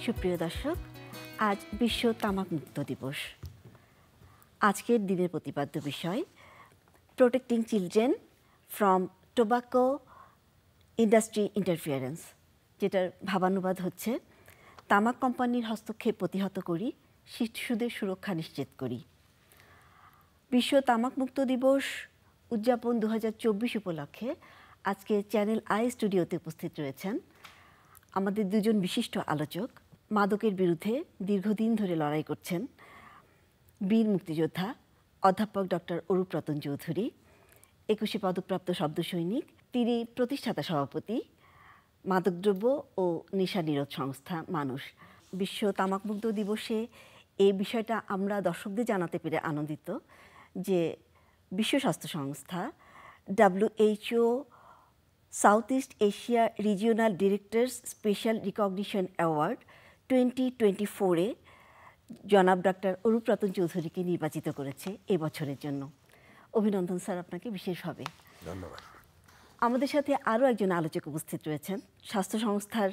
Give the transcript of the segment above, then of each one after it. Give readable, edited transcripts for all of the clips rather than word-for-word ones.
সুপ্রিয় দর্শক, আজ বিশ্ব তামাক মুক্ত দিবস। আজকের দিনের প্রতিপাদ্য বিষয় protecting children from tobacco industry interference, যেটার ভাবানুবাদ হচ্ছে তামাক কোম্পানির হস্তক্ষেপ প্রতিহত করি, শিশুদের সুরক্ষা নিশ্চিত করি। বিশ্ব তামাক মুক্ত দিবস উদযাপন 2024 উপলক্ষে আজকে চ্যানেল আই স্টুডিওতে উপস্থিত রয়েছেন আমাদের দুজন বিশিষ্ট আলোচক। মাদকের বিরুদ্ধে দীর্ঘদিন ধরে লড়াই করছেন বীর মুক্তিযোদ্ধা অধ্যাপক ডক্টর অরূপ রতন চৌধুরী, 21শে পদকপ্রাপ্ত শব্দ সৈনিক। তিনি প্রতিষ্ঠাতা সভাপতি মাদকদ্রব্য ও নেশা নিরোধ সংস্থা মানুষ। বিশ্ব তামাকমুক্ত দিবসে এই বিষয়টা আমরা দর্শকদের জানাতে পেরে আনন্দিত যে বিশ্ব স্বাস্থ্য সংস্থা WHO south east Asia regional directors special recognition award 2024-এ জনাব ডক্টর অরূপ রতন চৌধুরীকে নির্বাচিত করেছে এবছরের জন্য। অভিনন্দন স্যার আপনাকে বিশেষভাবে। ধন্যবাদ। আমাদের সাথে আরও একজন আলোচক উপস্থিত রয়েছেন, স্বাস্থ্য সংস্থার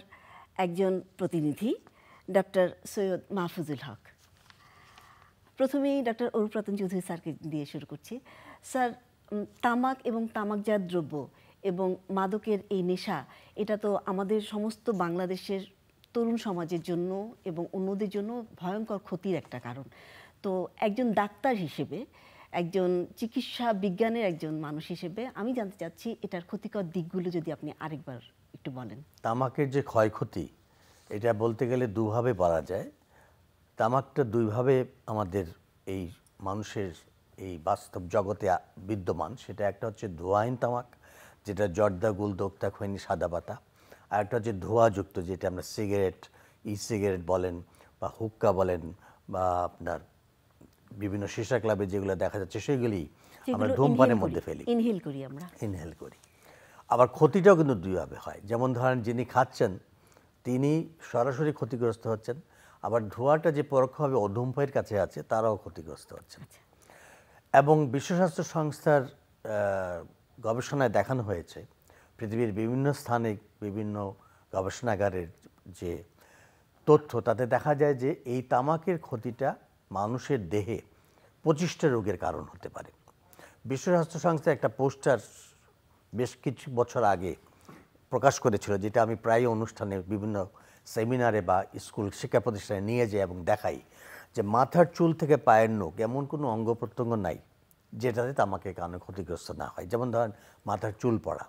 একজন প্রতিনিধি ডক্টর সৈয়দ মাহফুজুল হক। প্রথমেই ডক্টর অরূপ রতন চৌধুরী স্যারকে দিয়ে শুরু করছি। স্যার, তামাক এবং তামাকজাত দ্রব্য এবং মাদকের এই নেশা, এটা তো আমাদের সমস্ত বাংলাদেশের তরুণ সমাজের জন্য এবং অন্যদের জন্য ভয়ঙ্কর ক্ষতির একটা কারণ। তো একজন ডাক্তার হিসেবে, একজন চিকিৎসা বিজ্ঞানের একজন মানুষ হিসেবে আমি জানতে চাচ্ছি এটার ক্ষতিকর দিকগুলো যদি আপনি আরেকবার একটু বলেন। তামাকের যে ক্ষয়ক্ষতি, এটা বলতে গেলে দুভাবে বলা যায়। তামাকটা দুইভাবে আমাদের এই মানুষের এই বাস্তব জগতে বিদ্যমান। সেটা একটা হচ্ছে ধোঁয়াহীন তামাক, যেটা জর্দা, গুল, দোক্তা, খৈনি, সাদা পাতা। আর একটা হচ্ছে ধোঁয়াযুক্ত, যেটা আমরা সিগারেট, সিগারেট বলেন বা হুক্কা বলেন বা আপনার বিভিন্ন সীসা ক্লাবে যেগুলো দেখা যাচ্ছে সেগুলি আমরা ধূমপানের মধ্যে ফেলি, ইনহেল করি। আবার ক্ষতিটাও কিন্তু দুইভাবে হয়। যেমন ধরেন, যিনি খাচ্ছেন তিনি সরাসরি ক্ষতিগ্রস্ত হচ্ছেন, আবার ধোঁয়াটা যে পরোক্ষভাবে অধূমপায়ীর কাছে আছে তারাও ক্ষতিগ্রস্ত হচ্ছেন। এবং বিশ্ব স্বাস্থ্য সংস্থার গবেষণায় দেখানো হয়েছে, পৃথিবীর বিভিন্ন স্থানে বিভিন্ন গবেষণাগারের যে তথ্য, তাতে দেখা যায় যে এই তামাকের ক্ষতিটা মানুষের দেহে 25টা রোগের কারণ হতে পারে। বিশ্ব স্বাস্থ্য সংস্থা একটা পোস্টার বেশ কিছু বছর আগে প্রকাশ করেছিল, যেটা আমি প্রায় অনুষ্ঠানে, বিভিন্ন সেমিনারে বা স্কুল শিক্ষা প্রতিষ্ঠানে নিয়ে যাই এবং দেখাই যে মাথার চুল থেকে পায়ের নখ এমন কোনো অঙ্গ প্রত্যঙ্গ নাই যেটাতে তামাকের কারণে ক্ষতিগ্রস্ত না হয়। যেমন ধরেন মাথার চুল পড়া,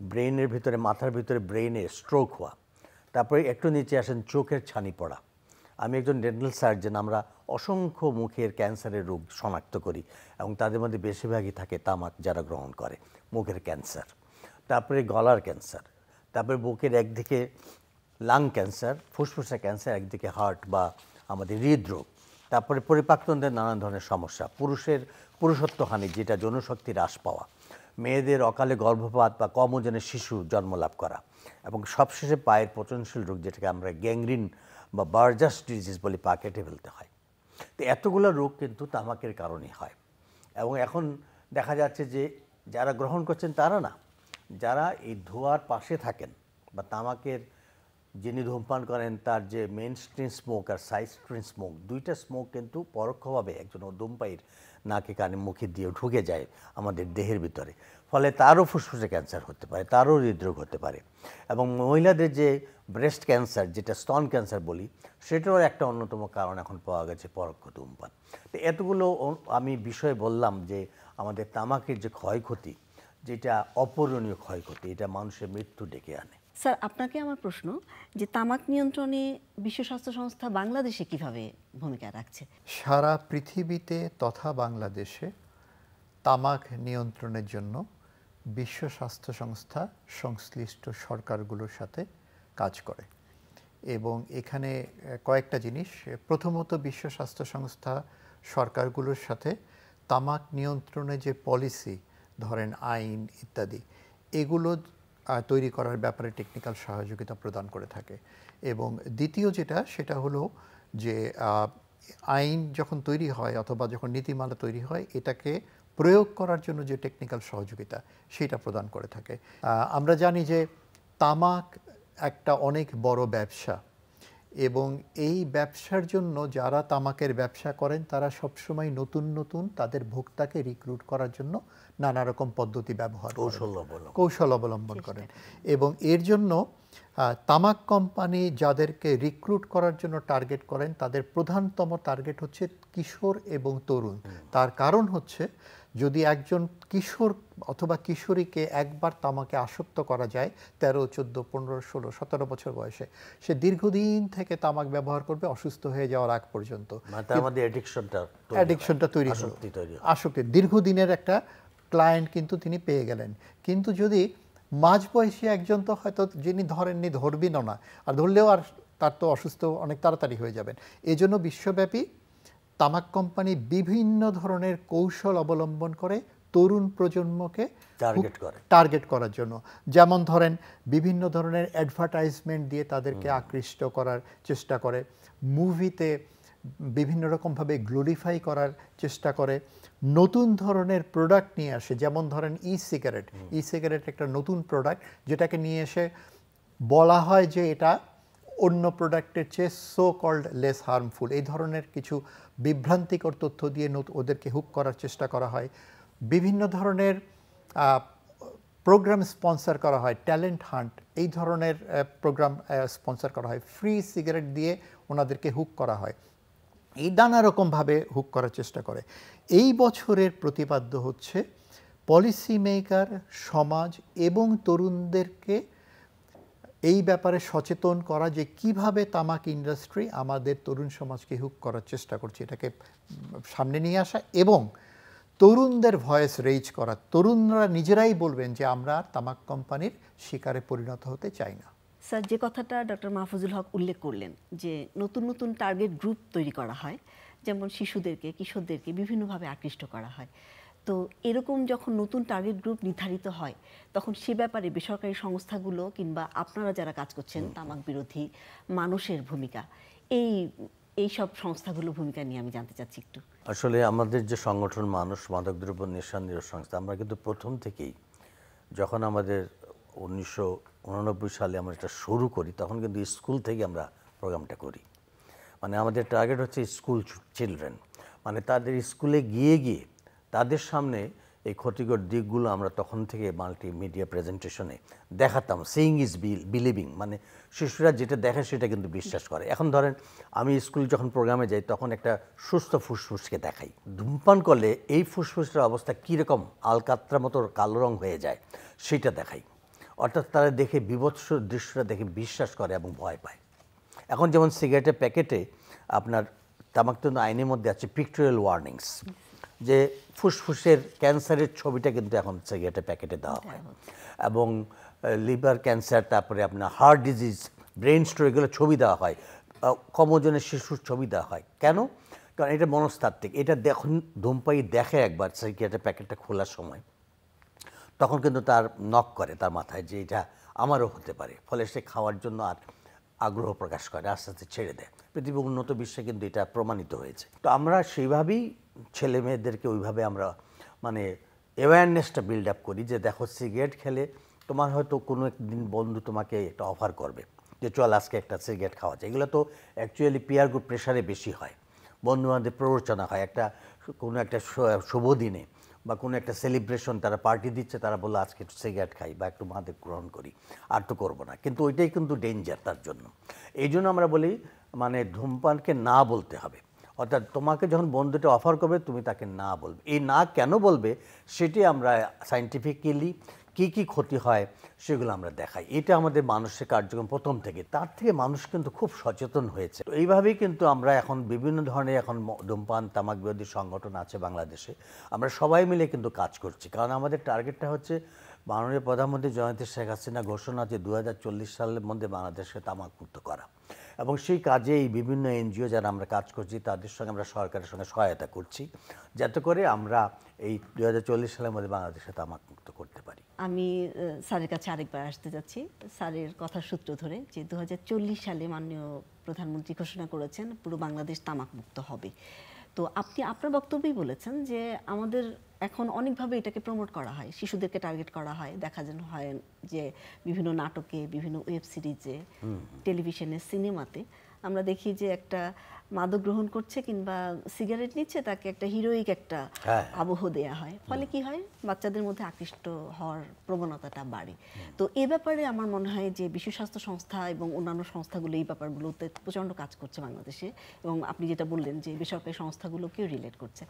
ব্রেইনের ভিতরে, মাথার ভিতরে ব্রেইনে স্ট্রোক হওয়া, তারপরে একটু নিচে আসেন চোখের ছানি পড়া। আমি একজন ডেন্টাল সার্জন, আমরা অসংখ্য মুখের ক্যান্সারের রোগ শনাক্ত করি এবং তাদের মধ্যে বেশিরভাগই থাকে তামাক যারা গ্রহণ করে। মুখের ক্যান্সার, তারপরে গলার ক্যান্সার, তারপরে বুকের একদিকে লাং ক্যান্সার, ফুসফুসের ক্যান্সার, একদিকে হার্ট বা আমাদের হৃদরোগ, তারপরে পরিপাকতন্ত্রের নানান ধরনের সমস্যা, পুরুষের পুরুষত্বহানি, যেটা যৌনশক্তি হ্রাস পাওয়া, মেয়েদের অকালে গর্ভপাত বা কম ওজনের শিশু জন্মলাভ করা, এবং সবশেষে পায়ের পচনশীল রোগ, যেটাকে আমরা গ্যাংগ্রিন বা বার্জাস ডিজিজ বলি, পা কেটে ফেলতে হয়। তো এতগুলো রোগ কিন্তু তামাকের কারণেই হয়। এবং এখন দেখা যাচ্ছে যে যারা গ্রহণ করছেন তারা না, যারা এই ধোঁয়ার পাশে থাকেন বা তামাকের, যিনি ধূমপান করেন তার যে মেন স্ট্রিম স্মোক আর সাইড স্ট্রিম স্মোক, দুইটা স্মোক কিন্তু পরোক্ষভাবে একজন ধূমপায়ীর নাকে, কানে, মুখে দিয়ে ঢুকে যায় আমাদের দেহের ভিতরে। ফলে তারও ফুসফুসে ক্যান্সার হতে পারে, তারও হৃদরোগ হতে পারে। এবং মহিলাদের যে ব্রেস্ট ক্যান্সার, যেটা স্তন ক্যান্সার বলি, সেটারও একটা অন্যতম কারণ এখন পাওয়া গেছে পরোক্ষ ধূমপান। তো এতগুলো আমি বিষয় বললাম যে আমাদের তামাকের যে ক্ষয়ক্ষতি, যেটা অপূরণীয় ক্ষয়ক্ষতি, এটা মানুষের মৃত্যু ডেকে আনে। স্যার, আপনাকে আমার প্রশ্ন যে তামাক নিয়ন্ত্রণে বিশ্ব স্বাস্থ্য সংস্থা বাংলাদেশে কিভাবে ভূমিকা রাখছে? সারা পৃথিবীতে তথা বাংলাদেশে তামাক নিয়ন্ত্রণের জন্য বিশ্ব স্বাস্থ্য সংস্থা সংশ্লিষ্ট সরকারগুলোর সাথে কাজ করে। এবং এখানে কয়েকটা জিনিস, প্রথমত বিশ্ব স্বাস্থ্য সংস্থা সরকারগুলোর সাথে তামাক নিয়ন্ত্রণে যে পলিসি, ধরেন আইন ইত্যাদি, এগুলো তৈরি করার ব্যাপারে টেকনিক্যাল সহযোগিতা প্রদান করে থাকে। এবং দ্বিতীয় যেটা, সেটা হলো যে আইন যখন তৈরি হয় অথবা যখন নীতিমালা তৈরি হয়, এটাকে প্রয়োগ করার জন্য যে টেকনিক্যাল সহযোগিতা, সেটা প্রদান করে থাকে। আমরা জানি যে তামাক একটা অনেক বড় ব্যবসা এবং এই ব্যবসার জন্য যারা তামাকের ব্যবসা করেন তারা সবসময় নতুন নতুন তাদের ভোক্তাকে রিক্রুট করার জন্য নানা রকম পদ্ধতি ব্যবহার করেন, কৌশল অবলম্বন করেন। এবং এর জন্য তামাক কোম্পানি যাদেরকে রিক্রুট করার জন্য টার্গেট করেন তাদের প্রধানতম টার্গেট হচ্ছে কিশোর এবং তরুণ। তার কারণ হচ্ছে যদি একজন কিশোর অথবা কিশোরীকে একবার তামাকে আসক্ত করা যায় 13, 14, 15, 16, 17 বছর বয়সে, সে দীর্ঘদিন থেকে তামাক ব্যবহার করবে অসুস্থ হয়ে যাওয়ার আগ পর্যন্ত। অ্যাডিকশনটা তৈরি হলো, আসক্তি দীর্ঘদিনের একটা ক্লায়েন্ট কিন্তু তিনি পেয়ে গেলেন। কিন্তু যদি মাঝবয়সী একজন, তো হয়তো যিনি ধরেননি ধরবিনও না, আর ধরলেও আর তার তো অসুস্থ অনেক তাড়াতাড়ি হয়ে যাবেন। এই জন্য বিশ্বব্যাপী তামাক কোম্পানি বিভিন্ন ধরনের কৌশল অবলম্বন করে তরুণ প্রজন্মকে টার্গেট করার জন্য। যেমন ধরেন বিভিন্ন ধরনের অ্যাডভার্টাইজমেন্ট দিয়ে তাদেরকে আকৃষ্ট করার চেষ্টা করে, মুভিতে বিভিন্ন রকমভাবে গ্লোরিফাই করার চেষ্টা করে, নতুন ধরনের প্রোডাক্ট নিয়ে আসে। যেমন ধরেন ই সিগারেট একটা নতুন প্রোডাক্ট যেটাকে নিয়ে এসে বলা হয় যে এটা অন্য প্রোডাক্টের চেয়ে সো কল্ড লেস হার্মফুল। এই ধরনের কিছু বিভ্রান্তিকর তথ্য দিয়ে ওদেরকে হুক করার চেষ্টা করা হয়। বিভিন্ন ধরনের প্রোগ্রাম স্পন্সর করা হয়, ট্যালেন্ট হান্ট এই ধরনের প্রোগ্রাম স্পন্সর করা হয়, ফ্রি সিগারেট দিয়ে ওনাদেরকে হুক করা হয়। এই নানা রকমভাবে হুক করার চেষ্টা করে। এই বছরের প্রতিপাদ্য হচ্ছে পলিসি মেকার, সমাজ এবং তরুণদেরকে এই ব্যাপারে সচেতন করা যে কিভাবে তামাক ইন্ডাস্ট্রি আমাদের তরুণ সমাজকে হুক করার চেষ্টা করছে, এটাকে সামনে নিয়ে আসা এবং তরুণদের ভয়েস রেইজ করা। তরুণরা নিজেরাই বলবেন যে আমরা আর তামাক কোম্পানির শিকারে পরিণত হতে চাই না। স্যার, যে কথাটা ডক্টর মাহফুজুল হক উল্লেখ করলেন যে নতুন নতুন টার্গেট গ্রুপ তৈরি করা হয়, যেমন শিশুদেরকে, কিশোরদেরকে বিভিন্নভাবে আকৃষ্ট করা হয়, তো এরকম যখন নতুন টার্গেট গ্রুপ নির্ধারিত হয় তখন সে ব্যাপারে বেসরকারি সংস্থাগুলো কিংবা আপনারা যারা কাজ করছেন তামাক বিরোধী মানুষের ভূমিকা, এই সব সংস্থাগুলোর ভূমিকা নিয়ে আমি জানতে চাচ্ছি একটু। আসলে আমাদের যে সংগঠন মানুষ মাদকদ্রব্য নেশা নিরোধ সংস্থা, আমরা কিন্তু প্রথম থেকেই যখন আমাদের 1989 সালে আমরা এটা শুরু করি তখন কিন্তু স্কুল থেকে আমরা প্রোগ্রামটা করি। মানে আমাদের টার্গেট হচ্ছে স্কুল চিলড্রেন, মানে তাদের স্কুলে গিয়ে গিয়ে তাদের সামনে এই ক্ষতিকর দিকগুলো আমরা তখন থেকে মাল্টিমিডিয়া প্রেজেন্টেশনে দেখাতাম। সিইং ইজ বিলিভিং, মানে শিশুরা যেটা দেখে সেটা কিন্তু বিশ্বাস করে। এখন ধরেন আমি স্কুল যখন প্রোগ্রামে যাই তখন একটা সুস্থ ফুসফুসকে দেখাই, ধূমপান করলে এই ফুসফুসের অবস্থা কীরকম আলকাত্রা মতো কালো রং হয়ে যায় সেটা দেখাই। অর্থাৎ তারা দেখে বিভৎস দৃশ্যটা দেখে বিশ্বাস করে এবং ভয় পায়। এখন যেমন সিগারেটের প্যাকেটে আপনার তামাকতন্ত্র আইনের মধ্যে আছে পিকটোরিয়াল ওয়ার্নিংস, যে ফুসফুসের ক্যান্সারের ছবিটা কিন্তু এখন সিগারেটের প্যাকেটে দেওয়া হয়, এবং লিভার ক্যান্সার, তারপরে আপনার হার্ট ডিজিজ, ব্রেন স্ট্রোক, এগুলো ছবি দেওয়া হয়, কম ওজনের শিশুর ছবি দেওয়া হয়। কেন? কারণ এটা মনস্তাত্ত্বিক। এটা দেখুন ধূমপায়ী দেখে একবার সিগারেটের প্যাকেটটা খোলার সময়, তখন কিন্তু তার নক করে তার মাথায় যে এটা আমারও হতে পারে, ফলে সে খাওয়ার জন্য আর আগ্রহ প্রকাশ করে, আস্তে আস্তে ছেড়ে দেয়। পৃথিবীর উন্নত বিশ্বে কিন্তু এটা প্রমাণিত হয়েছে। তো আমরা সেইভাবেই ছেলে মেয়েদেরকে ওইভাবে আমরা মানে অ্যাওয়ারনেসটা বিল্ড আপ করি যে দেখো সিগারেট খেলে তোমার হয়তো কোনো একদিন বন্ধু তোমাকে একটা অফার করবে যে চল আজকে একটা সিগারেট খাওয়া যায়। এগুলো তো অ্যাকচুয়ালি পিয়ার গ্রুপ প্রেশারে বেশি হয়, বন্ধুবান্ধবের প্ররোচনা হয়, কোনো একটা শুভ দিনে বা কোনো একটা সেলিব্রেশন, তারা পার্টি দিচ্ছে, তারা বললো আজকে একটু সিগারেট খাই বা একটু মাদক গ্রহণ করি, আর তো করবো না। কিন্তু ওইটাই কিন্তু ডেঞ্জার তার জন্য। এই জন্য আমরা বলি মানে ধূমপানকে না বলতে হবে। অর্থাৎ তোমাকে যখন বন্ধুটা অফার করবে তুমি তাকে না বলবে। এই না কেন বলবে সেটি আমরা সায়েন্টিফিক্যালি কী কী ক্ষতি হয় সেগুলো আমরা দেখাই। এটা আমাদের মানুষের কার্যক্রম প্রথম থেকে। তার থেকে মানুষ কিন্তু খুব সচেতন হয়েছে। তো এইভাবেই কিন্তু আমরা এখন বিভিন্ন ধরনের এখন ধূমপান তামাক বিরোধী সংগঠন আছে বাংলাদেশে, আমরা সবাই মিলে কিন্তু কাজ করছি। কারণ আমাদের টার্গেটটা হচ্ছে মাননীয় প্রধানমন্ত্রী জয়ন্তী শেখ হাসিনা ঘোষণা যে 2040 সালের মধ্যে বাংলাদেশকে তামাকমুক্ত করা, এবং সেই কাজে এই বিভিন্ন এনজিও যারা আমরা কাজ করছি তাদের সঙ্গে আমরা সরকারের সঙ্গে সহায়তা করছি যাতে করে আমরা এই 2040 সালের মধ্যে বাংলাদেশে তামাকমুক্ত করতে পারি। আমি স্যারের কাছে আরেকবার আসতে যাচ্ছি, স্যারের কথার সূত্র ধরে যে 2040 সালে মাননীয় প্রধানমন্ত্রী ঘোষণা করেছেন পুরো বাংলাদেশ তামাকমুক্ত হবে। তো আপনি আপনার বক্তব্যেই বলেছেন যে আমাদের এখন অনেকভাবে এটাকে প্রমোট করা হয়, শিশুদেরকে টার্গেট করা হয়, দেখা হয় যে বিভিন্ন নাটকে, বিভিন্ন ওয়েব সিরিজে, টেলিভিশনে, সিনেমাতে আমরা দেখি যে একটা মাদক গ্রহণ করছে কিংবা সিগারেট নিচ্ছে, তাকে একটা হিরোইক একটা আবহ দেয়া হয়, ফলে কি হয়, বাচ্চাদের মধ্যে আকৃষ্ট হওয়ার প্রবণতাটা বাড়ে। তো এ ব্যাপারে আমার মনে হয় যে বিশ্ব স্বাস্থ্য সংস্থা এবং অন্যান্য সংস্থাগুলো এই ব্যাপারগুলোতে প্রচণ্ড কাজ করছে বাংলাদেশে, এবং আপনি যেটা বললেন যে বেসরকারি সংস্থাগুলোকেও রিলেট করছে।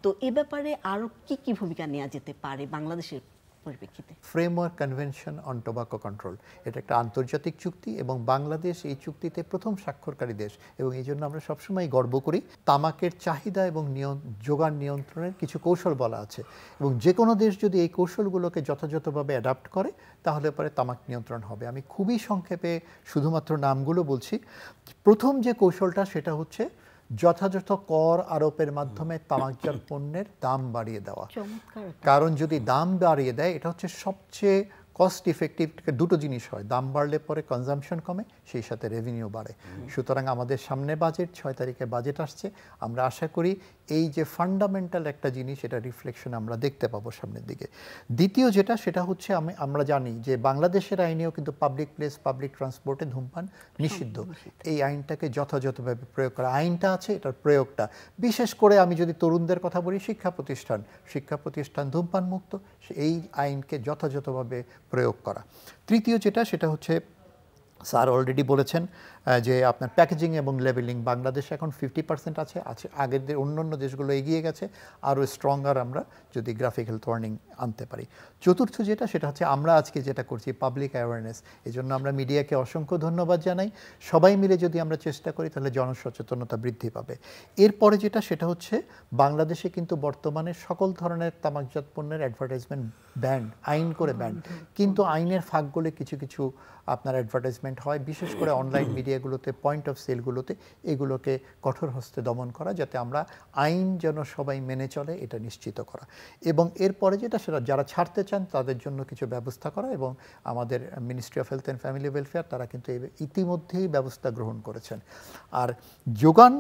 তো এ ব্যাপারে আরও কি কি ভূমিকা নেওয়া যেতে পারে বাংলাদেশের পরিপ্রেক্ষিতে? Framework convention on tobacco control, এটা একটা আন্তর্জাতিক চুক্তি এবং বাংলাদেশ এই চুক্তিতে প্রথম স্বাক্ষরকারী দেশ, এবং এই জন্য আমরা সবসময় গর্ব করি। তামাকের চাহিদা এবং যোগান নিয়ন্ত্রণের কিছু কৌশল বলা আছে, এবং যে কোনো দেশ যদি এই কৌশলগুলোকে যথাযথভাবে অ্যাডাপ্ট করে তাহলে পরে তামাক নিয়ন্ত্রণ হবে। আমি খুবই সংক্ষেপে শুধুমাত্র নামগুলো বলছি। প্রথম যে কৌশলটা সেটা হচ্ছে যথাযথ কর আরোপের মাধ্যমে তামাকজাত পণ্যের দাম বাড়িয়ে দেওয়া। কারণ যদি দাম বাড়িয়ে দেয়, এটা হচ্ছে সবচেয়ে কস্ট ইফেক্টিভ। দুটো জিনিস হয়, দাম বাড়লে পরে কনজাম্পশন কমে, সেই সাথে রেভিনিউ বাড়ে। সুতরাং আমাদের সামনে বাজেট 6 তারিখে বাজেট আসছে, আমরা আশা করি এই যে ফান্ডামেন্টাল একটা জিনিস, এটা রিফ্লেকশন আমরা দেখতে পাবো সামনের দিকে। দ্বিতীয় যেটা, সেটা হচ্ছে আমরা জানি যে বাংলাদেশের আইনেও কিন্তু পাবলিক প্লেস, পাবলিক ট্রান্সপোর্টে ধূমপান নিষিদ্ধ। এই আইনটাকে যথাযথভাবে প্রয়োগ করা, আইনটা আছে, এটার প্রয়োগটা, বিশেষ করে আমি যদি তরুণদের কথা বলি, শিক্ষা প্রতিষ্ঠান ধূমপান মুক্ত, এই আইনকে যথাযথভাবে প্রয়োগ করা। তৃতীয় যেটা, সেটা হচ্ছে স্যার অলরেডি বলেছেন যে আপনার প্যাকেজিং এবং লেবেলিং বাংলাদেশে এখন 50% আছে, আগের অন্যান্য দেশগুলো এগিয়ে গেছে, আরও স্ট্রঙ্গার আমরা যদি গ্রাফিক হেলথ ওয়ার্নিং আনতে পারি। চতুর্থ যেটা, সেটা হচ্ছে আমরা আজকে যেটা করছি পাবলিক অ্যাওয়ারনেস। এই জন্য আমরা মিডিয়াকে অসংখ্য ধন্যবাদ জানাই। সবাই মিলে যদি আমরা চেষ্টা করি তাহলে জনসচেতনতা বৃদ্ধি পাবে। এরপরে যেটা, সেটা হচ্ছে বাংলাদেশে কিন্তু বর্তমানে সকল ধরনের তামাকজাত পণ্যের অ্যাডভার্টাইজমেন্ট ব্যান্ড, আইন করে ব্যান্ড, কিন্তু আইনের ফাঁকগুলো কিছু কিছু আপনার অ্যাডভার্টাইজমেন্ট হয়, বিশেষ করে অনলাইন মিডিয়াগুলোতে, পয়েন্ট অফ সেলগুলোতে। এগুলোকে কঠোর হস্তে দমন করা, যাতে আমরা আইন যেন সবাই মেনে চলে, এটা নিশ্চিত করা। এবং এরপরে যেটা, সেটা যারা ছাড়তে চান তাদের জন্য কিছু ব্যবস্থা করা, এবং আমাদের ministry of health and family welfare তারা কিন্তু ইতিমধ্যেই ব্যবস্থা গ্রহণ করেছেন। আর যোগান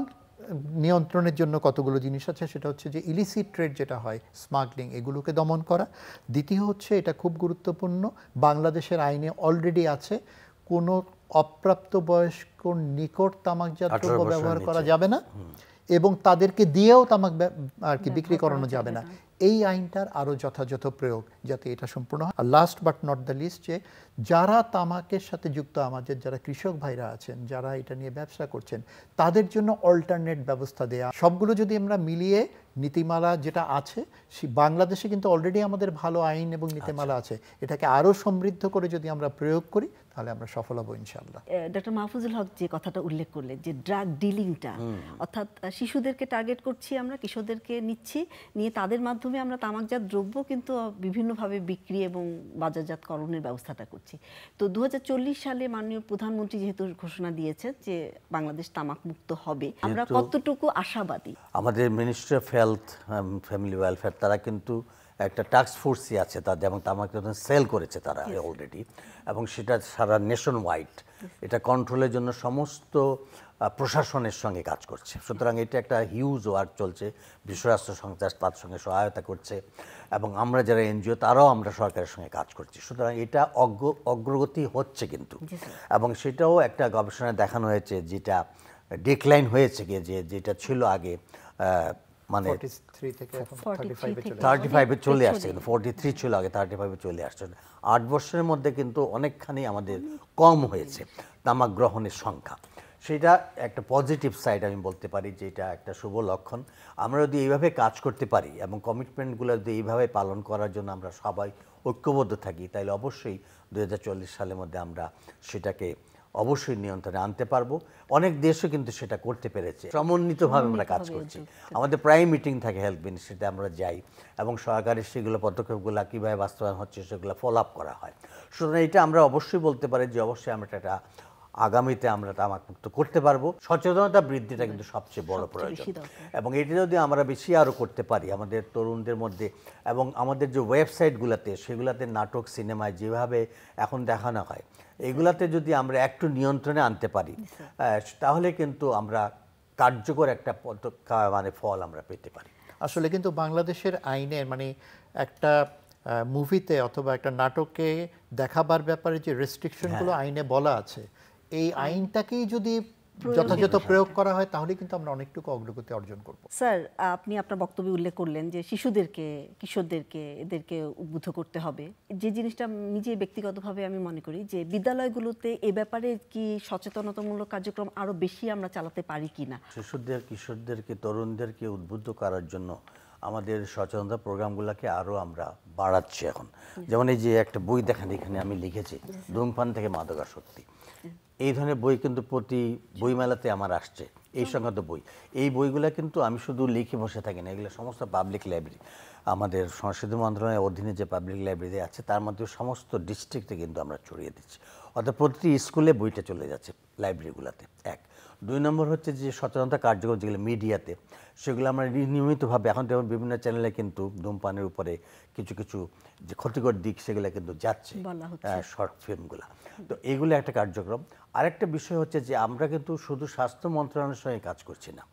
নিয়ন্ত্রণের জন্য কতগুলো জিনিস আছে, সেটা হচ্ছে যে ইলিসিট ট্রেড যেটা হয়, স্মাগলিং, এগুলোকে দমন করা। দ্বিতীয় হচ্ছে, এটা খুব গুরুত্বপূর্ণ, বাংলাদেশের আইনে অলরেডি আছে, কোনো অপ্রাপ্তবয়স্ক নিকট তামাকজাত দ্রব্য ব্যবহার করা যাবে না, এবং তাদেরকে দিয়েও তামাক আর কি বিক্রি করানো যাবে না। এই আইনটার আরও যথাযথ প্রয়োগ, যাতে এটা সম্পূর্ণ হয়। আর last but not the least, যে যারা তামাকের সাথে যুক্ত, আমাদের যারা কৃষক ভাইরা আছেন, যারা এটা নিয়ে ব্যবসা করছেন, তাদের জন্য অল্টারনেট ব্যবস্থা দেয়া। সবগুলো যদি আমরা মিলিয়ে নীতিমালা যেটা আছে, বাংলাদেশে কিন্তু অলরেডি আমাদের ভালো আইন এবং নীতিমালা আছে, এটাকে আরও সমৃদ্ধ করে যদি আমরা প্রয়োগ করি তাহলে আমরা সফল হব ইনশাআল্লাহ। ডক্টর মাহফুজুল হক যে কথাটা উল্লেখ করলেন, যে ড্রাগ ডিলিংটা, অর্থাৎ শিশুদেরকে টার্গেট করছি আমরা, কিশোরদেরকে নিয়ে তাদের মাধ্যমে আমরা তামাকজাত দ্রব্য কিন্তু বিভিন্নভাবে বিক্রি এবং বাজারজাতকরণের ব্যবস্থাটা করছি। তো 2040 সালে মাননীয় প্রধানমন্ত্রী যেহেতু ঘোষণা দিয়েছেন যে বাংলাদেশ তামাক মুক্ত হবে, আমরা কতটুকু আশাবাদী? আমাদের ministry of health family welfare তারা কিন্তু একটা টাস্ক ফোর্সই আছে তাদের, এবং তামাক সেল করেছে তারা অলরেডি, এবং সেটা সারা নেশন ওয়াইড এটা কন্ট্রোলের জন্য সমস্ত প্রশাসনের সঙ্গে কাজ করছে। সুতরাং এটা একটা হিউজ ওয়ার্ক চলছে, বিশ্ব স্বাস্থ্য সংস্থা তার সঙ্গে সহায়তা করছে, এবং আমরা যারা এনজিও তারাও আমরা সরকারের সঙ্গে কাজ করছি। সুতরাং এটা অগ্রগতি হচ্ছে কিন্তু, এবং সেটাও একটা গবেষণায় দেখানো হয়েছে, যেটা ডিক্লাইন হয়েছে গিয়ে, যেটা ছিল আগে মানে 35-এ চলে আসছে, কিন্তু 43 ছিল আগে, 35-এ চলে আসছে। 8 বছরের মধ্যে কিন্তু অনেকখানি আমাদের কম হয়েছে তামাক গ্রহণের সংখ্যা। সেটা একটা পজিটিভ সাইড আমি বলতে পারি, যে এটা একটা শুভ লক্ষণ। আমরা যদি এইভাবে কাজ করতে পারি এবং কমিটমেন্টগুলো যদি এইভাবে পালন করার জন্য আমরা সবাই ঐক্যবদ্ধ থাকি, তাহলে অবশ্যই 2040 সালের মধ্যে আমরা সেটাকে অবশ্যই নিয়ন্ত্রণে আনতে পারবো। অনেক দেশও কিন্তু সেটা করতে পেরেছে, সমন্বিতভাবে আমরা কাজ করছি। আমাদের প্রায় মিটিং থাকে হেলথ মিনিস্ট্রিতে, আমরা যাই এবং সরকারের সেগুলো পদক্ষেপগুলো কীভাবে বাস্তবায়ন হচ্ছে সেগুলো ফলো আপ করা হয়। সুতরাং এটা আমরা অবশ্যই বলতে পারি যে অবশ্যই আমরা এটা আগামীতে আমরা তামাকমুক্ত করতে পারবো। সচেতনতা বৃদ্ধিটা কিন্তু সবচেয়ে বড় প্রয়োজন, এবং এটা যদি আমরা বেশি আরও করতে পারি আমাদের তরুণদের মধ্যে, এবং আমাদের যে ওয়েবসাইটগুলোতে, সেগুলোতে নাটক সিনেমায় যেভাবে এখন দেখানো হয়, এগুলাতে যদি আমরা একটু নিয়ন্ত্রণে আনতে পারি, তাহলে কিন্তু আমরা কার্যকর একটা মানে ফল আমরা পেতে পারি। আসলে কিন্তু বাংলাদেশের আইনের মানে একটা মুভিতে অথবা একটা নাটকে দেখাবার ব্যাপারে যে রেস্ট্রিকশনগুলো আইনে বলা আছে, এই আইনটাকেই যদি যথাযথ প্রয়োগ করা হয় তাহলে কিন্তু আমরা অনেকটুকু অগ্রগতি অর্জন করব। স্যার, আপনি আপনার বক্তব্যে উল্লেখ করলেন যে শিশুদেরকে, কিশোরদেরকে এদেরকে উদ্বুদ্ধ করতে হবে। যে জিনিসটা নিজে ব্যক্তিগতভাবে আমি মনে করি যে বিদ্যালয়গুলোতে এ ব্যাপারে কি সচেতনতামূলক কার্যক্রম আরো বেশি আমরা চালাতে পারি কিনা। শিশুদের, কিশোরদেরকে, তরুণদেরকে উদ্বুদ্ধ করার জন্য আমাদের সচেতনতা প্রোগ্রামগুলোকে আরও আমরা বাড়াচ্ছি এখন। যেমন এই যে একটা বই দেখেন এখানে আমি লিখেছি, ধূমপান থেকে মাদকাসক্তি। এই ধরনের বই কিন্তু প্রতি বইমেলাতে আমার আসছে, এই সংক্রান্ত বই। এই বইগুলো কিন্তু আমি শুধু লিখে বসে থাকি না, এগুলো সমস্ত পাবলিক লাইব্রেরি, আমাদের সংস্কৃতি মন্ত্রণালয়ের অধীনে যে পাবলিক লাইব্রেরি আছে তার মধ্যে সমস্ত ডিস্ট্রিক্টে কিন্তু আমরা ছড়িয়ে দিচ্ছি। অর্থাৎ প্রতিটি স্কুলে বইটা চলে যাচ্ছে লাইব্রেরিগুলোতে। এক, 2 নম্বর হচ্ছে যে সচেতনতা কার্যক্রম যেগুলো মিডিয়াতে, সেগুলো আমরা নিয়মিতভাবে, এখন যেমন বিভিন্ন চ্যানেলে কিন্তু ধূমপানের উপরে কিছু কিছু যে ক্ষতিকর দিক সেগুলো কিন্তু যাচ্ছে, শর্ট ফিল্মগুলো। তো এগুলো একটা কার্যক্রম। আরেকটা বিষয় হচ্ছে যে আমরা কিন্তু শুধু স্বাস্থ্য মন্ত্রণালয়ের সঙ্গে কাজ করছি না,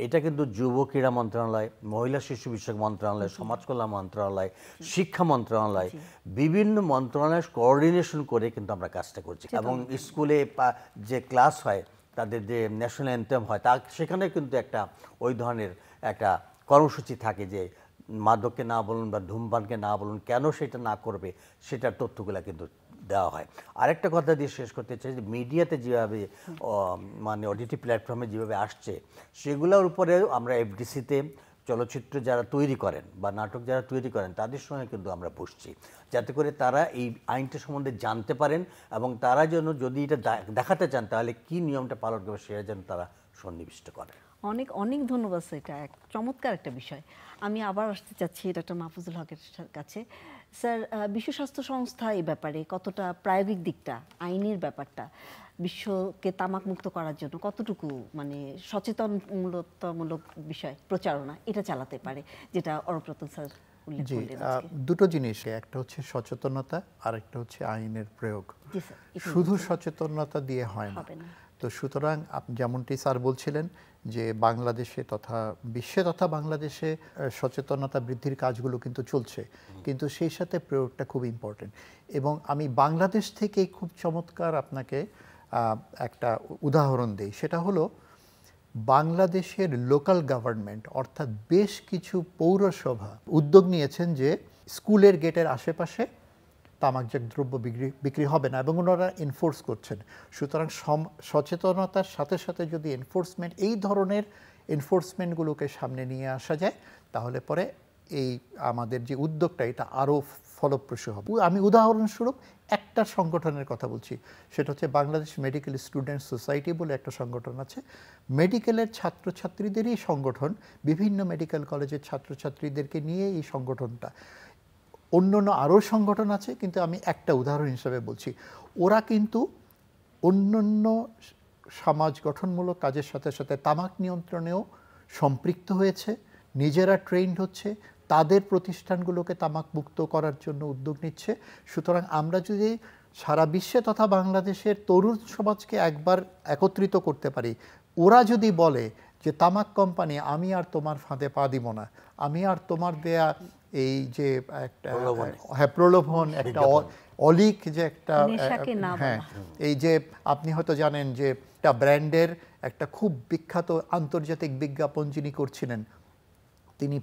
এটা কিন্তু যুব ক্রীড়া মন্ত্রণালয়, মহিলা শিশু বিষয়ক মন্ত্রণালয়, সমাজ কল্যাণ মন্ত্রণালয়, শিক্ষা মন্ত্রণালয়, বিভিন্ন মন্ত্রণালয়ের কোঅর্ডিনেশন করে কিন্তু আমরা কাজটা করছি। এবং স্কুলে যে ক্লাস হয়, তাদের যে ন্যাশনাল অ্যান্থেম হয়, তা সেখানে কিন্তু একটা ওই ধরনের একটা কর্মসূচি থাকে যে মাদককে না বলুন বা ধূমপানকে না বলুন, কেন সেটা না করবে সেটার তথ্যগুলো কিন্তু দেওয়া হয়। আরেকটা কথা দিয়ে শেষ করতে চাই যে মিডিয়াতে যেভাবে মানে ওটিটি প্ল্যাটফর্মে যেভাবে আসছে, সেগুলোর উপরেও আমরা এফডিসিতে চলচ্চিত্র যারা তৈরি করেন বা নাটক যারা তৈরি করেন তাদের সঙ্গে কিন্তু আমরা বসছি, যাতে করে তারা এই আইনটা সম্বন্ধে জানতে পারেন এবং তারা যেন যদি এটা দেখাতে চান তাহলে কি নিয়মটা পালন করবে সেটা যেন তারা সন্নিবিষ্ট করে। অনেক অনেক ধন্যবাদ স্যার, এটা এক চমৎকার একটা বিষয়। আমি আবার আসতে চাচ্ছি ডক্টর মাহফুজুল হকের কাছে। স্যার, বিশ্ব স্বাস্থ্য সংস্থা এই ব্যাপারে কতটা প্রায়োগিক দিকটা, আইনের ব্যাপারটা বিশ্বকে তামাক মুক্ত করার জন্য কতটুকু মানে সচেতনমূলক বিষয় প্রচারণা এটা চালাতে পারে, যেটা অরপ্রতন স্যার উল্লেখ করলেন আজকে? দুটো জিনিস, একটা হচ্ছে সচেতনতা আর একটা হচ্ছে আইনের প্রয়োগ। শুধু সচেতনতা দিয়ে হয় না। তো সুতরাং যেমনটি স্যার বলছিলেন যে বাংলাদেশে তথা বিশ্বে তথা বাংলাদেশে সচেতনতা বৃদ্ধির কাজগুলো কিন্তু চলছে, কিন্তু সেই সাথে প্রয়োগটা খুব ইম্পর্টেন্ট। এবং আমি বাংলাদেশ থেকে খুব চমৎকার আপনাকে একটা উদাহরণ দিই, সেটা হলো বাংলাদেশের লোকাল গভর্নমেন্ট অর্থাৎ বেশ কিছু পৌরসভা উদ্যোগ নিয়েছেন যে স্কুলের গেটের আশেপাশে তামাকজাত দ্রব্য বিক্রি হবে না, এবং ওনারা এনফোর্স করছেন। সুতরাং সচেতনতার সাথে সাথে যদি এনফোর্সমেন্ট, এই ধরনের এনফোর্সমেন্টগুলোকে সামনে নিয়ে আসা যায়, তাহলে পরে এই আমাদের যে উদ্যোগটা এটা আরও ফলপ্রসূ হবে। আমি উদাহরণস্বরূপ একটা সংগঠনের কথা বলছি, সেটা হচ্ছে বাংলাদেশ মেডিকেল স্টুডেন্ট সোসাইটি বলে একটা সংগঠন আছে। মেডিকেলের ছাত্রছাত্রীদেরই সংগঠন, বিভিন্ন মেডিকেল কলেজের ছাত্রছাত্রীদেরকে নিয়ে এই সংগঠনটা। অন্য আরও সংগঠন আছে, কিন্তু আমি একটা উদাহরণ হিসেবে বলছি। ওরা কিন্তু অন্য সমাজ গঠনমূলক কাজের সাথে সাথে তামাক নিয়ন্ত্রণেও সম্পৃক্ত হয়েছে, নিজেরা ট্রেন্ড হচ্ছে, তাদের প্রতিষ্ঠানগুলোকে তামাক মুক্ত করার জন্য উদ্যোগ নিচ্ছে। সুতরাং আমরা যদি সারা বিশ্বে তথা বাংলাদেশের তরুণ সমাজকে একবার একত্রিত করতে পারি, ওরা যদি বলে যে তামাক কোম্পানি আমি আর তোমার ফাঁদে পা দিব না, আমি আর তোমার দেয়া এই যে একটা প্রলোভন, একটা অলিক যে একটা, হ্যাঁ, এই যে আপনি হয়তো জানেন যে একটা ব্র্যান্ডের একটা খুব বিখ্যাত আন্তর্জাতিক বিজ্ঞাপন যিনি করছিলেন, তিনি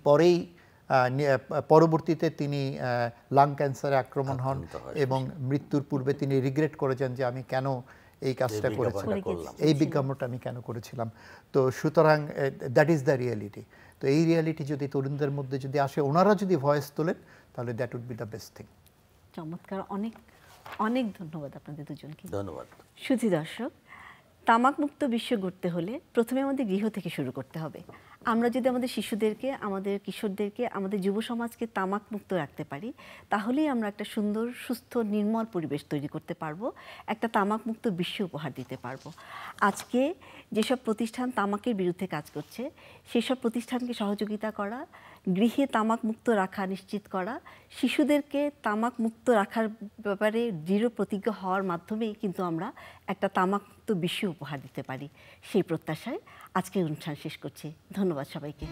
পরবর্তীতে তিনি লাং ক্যান্সারে আক্রমণ হন এবং মৃত্যুর পূর্বে তিনি রিগ্রেট করেছেন যে আমি কেন এই কাজটা করেছিলাম, এই বিজ্ঞাপনটা আমি কেন করেছিলাম। তো সুতরাং দ্যাট ইজ দ্য রিয়ালিটি। তো এই রিয়ালিটি যদি তরুণদের মধ্যে যদি আসে, ওনারা যদি ভয়েস তোলেন, তাহলে that would be the best thing. চমৎকার, অনেক অনেক ধন্যবাদ আপনাদের দুজনকে। ধন্যবাদ। সুধী দর্শক, তামাক মুক্ত বিশ্ব গড়তে হলে প্রথমে আমাদের গৃহ থেকে শুরু করতে হবে। আমরা যদি আমাদের শিশুদেরকে, আমাদের কিশোরদেরকে, আমাদের যুব সমাজকে তামাক মুক্ত রাখতে পারি, তাহলেই আমরা একটা সুন্দর, সুস্থ, নির্মল পরিবেশ তৈরি করতে পারবো, একটা তামাক মুক্ত বিশ্ব উপহার দিতে পারবো। আজকে যেসব প্রতিষ্ঠান তামাকের বিরুদ্ধে কাজ করছে, সেসব প্রতিষ্ঠানকে সহযোগিতা করা, গৃহে তামাক মুক্ত রাখা নিশ্চিত করা, শিশুদেরকে তামাক মুক্ত রাখার ব্যাপারে দৃঢ় প্রতিজ্ঞ হওয়ার মাধ্যমেই কিন্তু আমরা একটা তামাক মুক্ত বিশ্ব উপহার দিতে পারি। সেই প্রত্যাশায় আজকের অনুষ্ঠান শেষ করছি। ধন্যবাদ সবাইকে।